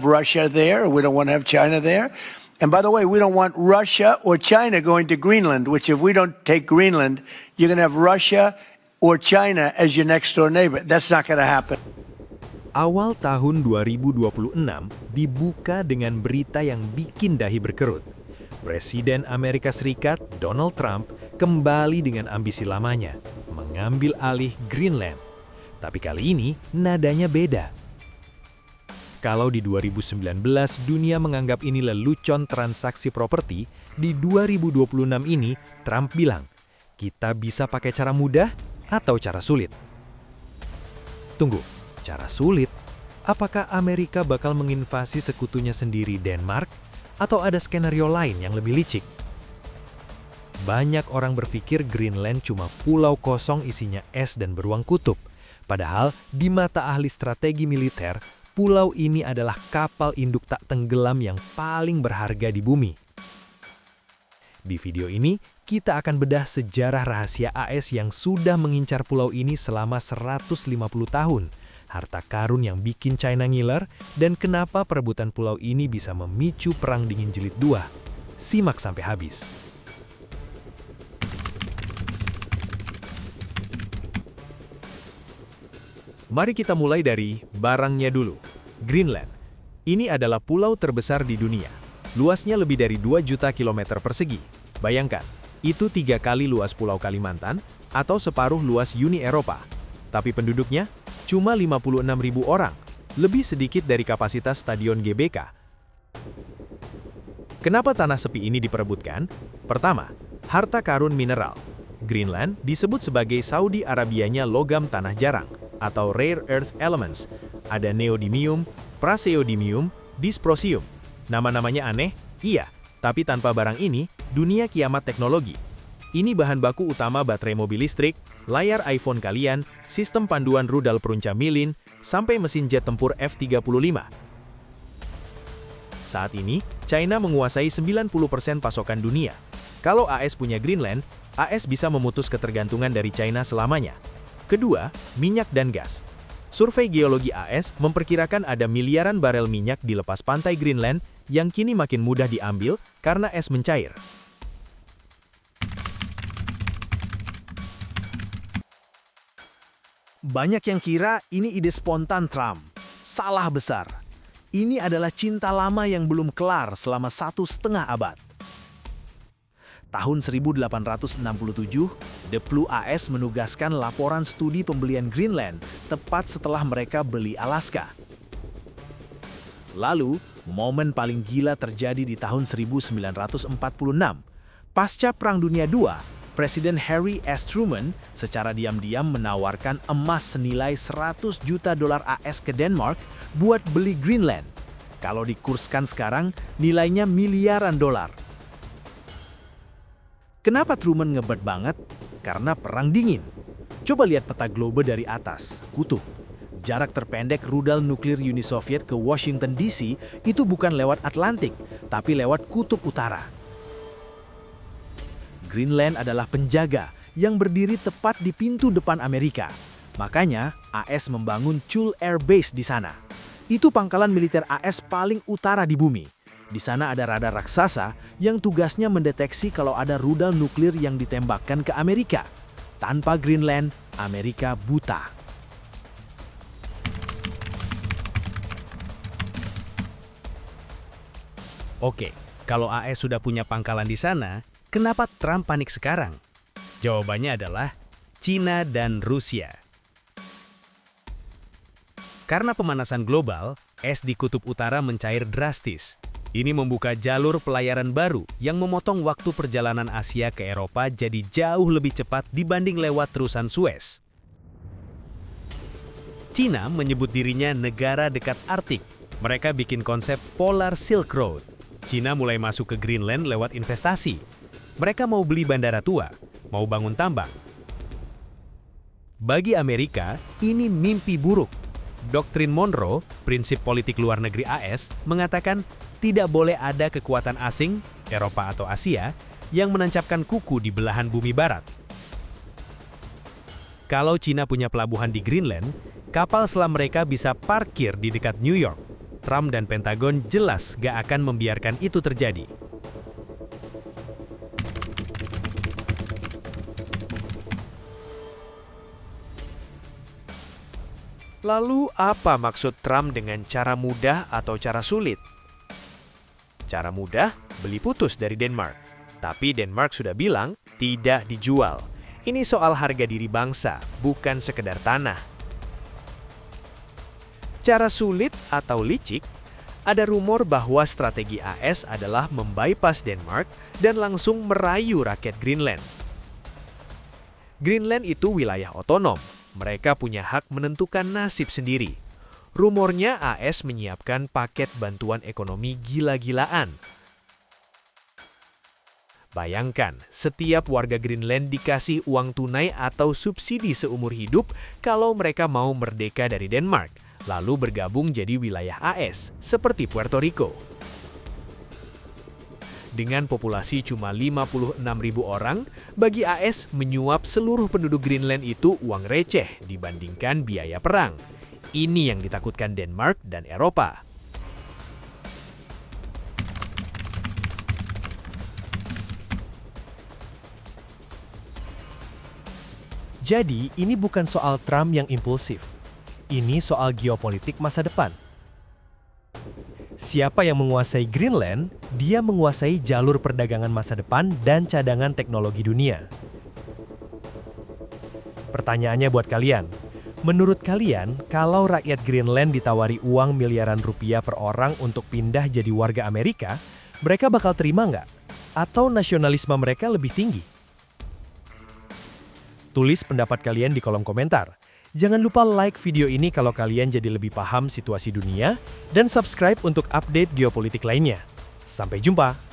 Russia there. We don't want to have China there. And by the way, we don't want Russia or China going to Greenland, which if we don't take Greenland, you're going to have Russia or China as your next door neighbor. That's not going to happen. Awal tahun 2026 dibuka dengan berita yang bikin dahi berkerut. Presiden Amerika Serikat, Donald Trump, kembali dengan ambisi lamanya, mengambil alih Greenland. Tapi kali ini nadanya beda. Kalau di 2019 dunia menganggap ini lelucon transaksi properti, di 2026 ini Trump bilang, kita bisa pakai cara mudah atau cara sulit. Tunggu, cara sulit? Apakah Amerika bakal menginvasi sekutunya sendiri Denmark? Atau ada skenario lain yang lebih licik? Banyak orang berpikir Greenland cuma pulau kosong isinya es dan beruang kutub. Padahal di mata ahli strategi militer, pulau ini adalah kapal induk tak tenggelam yang paling berharga di bumi. Di video ini, kita akan bedah sejarah rahasia AS yang sudah mengincar pulau ini selama 150 tahun, harta karun yang bikin China ngiler, dan kenapa perebutan pulau ini bisa memicu Perang Dingin Jilid 2. Simak sampai habis. Mari kita mulai dari barangnya dulu. Greenland. Ini adalah pulau terbesar di dunia. Luasnya lebih dari 2 juta kilometer persegi. Bayangkan, itu 3 kali luas Pulau Kalimantan atau separuh luas Uni Eropa. Tapi penduduknya cuma 56.000 orang, lebih sedikit dari kapasitas Stadion GBK. Kenapa tanah sepi ini diperebutkan? Pertama, harta karun mineral. Greenland disebut sebagai Saudi Arabianya logam tanah jarang, atau rare earth elements. Ada neodymium, praseodymium, dysprosium. Nama-namanya aneh? Iya, tapi tanpa barang ini, dunia kiamat teknologi. Ini bahan baku utama baterai mobil listrik, layar iPhone kalian, sistem panduan rudal perunca milin, sampai mesin jet tempur F-35. Saat ini, China menguasai 90% pasokan dunia. Kalau AS punya Greenland, AS bisa memutus ketergantungan dari China selamanya. Kedua, minyak dan gas. Survei geologi AS memperkirakan ada miliaran barel minyak di lepas pantai Greenland yang kini makin mudah diambil karena es mencair. Banyak yang kira ini ide spontan Trump. Salah besar. Ini adalah cinta lama yang belum kelar selama 1,5 abad. Tahun 1867, Deplu AS menugaskan laporan studi pembelian Greenland tepat setelah mereka beli Alaska. Lalu, momen paling gila terjadi di tahun 1946. Pasca Perang Dunia II, Presiden Harry S. Truman secara diam-diam menawarkan emas senilai 100 juta dolar AS ke Denmark buat beli Greenland. Kalau dikurskan sekarang, nilainya miliaran dolar. Kenapa Truman ngebet banget? Karena Perang Dingin. Coba lihat peta globe dari atas, kutub. Jarak terpendek rudal nuklir Uni Soviet ke Washington DC itu bukan lewat Atlantik, tapi lewat kutub utara. Greenland adalah penjaga yang berdiri tepat di pintu depan Amerika. Makanya, AS membangun Chull Air Base di sana. Itu pangkalan militer AS paling utara di bumi. Di sana ada radar raksasa yang tugasnya mendeteksi kalau ada rudal nuklir yang ditembakkan ke Amerika. Tanpa Greenland, Amerika buta. Oke, kalau AS sudah punya pangkalan di sana, kenapa Trump panik sekarang? Jawabannya adalah China dan Rusia. Karena pemanasan global, es di kutub utara mencair drastis. Ini membuka jalur pelayaran baru yang memotong waktu perjalanan Asia ke Eropa jadi jauh lebih cepat dibanding lewat terusan Suez. China menyebut dirinya negara dekat Arktik. Mereka bikin konsep Polar Silk Road. China mulai masuk ke Greenland lewat investasi. Mereka mau beli bandara tua, mau bangun tambang. Bagi Amerika, ini mimpi buruk. Doktrin Monroe, prinsip politik luar negeri AS, mengatakan tidak boleh ada kekuatan asing, Eropa atau Asia, yang menancapkan kuku di belahan bumi barat. Kalau China punya pelabuhan di Greenland, kapal selam mereka bisa parkir di dekat New York. Trump dan Pentagon jelas gak akan membiarkan itu terjadi. Lalu apa maksud Trump dengan cara mudah atau cara sulit? Cara mudah, beli putus dari Denmark. Tapi Denmark sudah bilang tidak dijual. Ini soal harga diri bangsa, bukan sekedar tanah. Cara sulit atau licik, ada rumor bahwa strategi AS adalah membypass Denmark dan langsung merayu rakyat Greenland. Greenland itu wilayah otonom. Mereka punya hak menentukan nasib sendiri. Rumornya AS menyiapkan paket bantuan ekonomi gila-gilaan. Bayangkan, setiap warga Greenland dikasih uang tunai atau subsidi seumur hidup kalau mereka mau merdeka dari Denmark, lalu bergabung jadi wilayah AS, seperti Puerto Rico. Dengan populasi cuma 56.000 orang, bagi AS menyuap seluruh penduduk Greenland itu uang receh dibandingkan biaya perang. Ini yang ditakutkan Denmark dan Eropa. Jadi, ini bukan soal Trump yang impulsif. Ini soal geopolitik masa depan. Siapa yang menguasai Greenland, dia menguasai jalur perdagangan masa depan dan cadangan teknologi dunia. Pertanyaannya buat kalian, menurut kalian, kalau rakyat Greenland ditawari uang miliaran rupiah per orang untuk pindah jadi warga Amerika, mereka bakal terima nggak? Atau nasionalisme mereka lebih tinggi? Tulis pendapat kalian di kolom komentar. Jangan lupa like video ini kalau kalian jadi lebih paham situasi dunia, dan subscribe untuk update geopolitik lainnya. Sampai jumpa!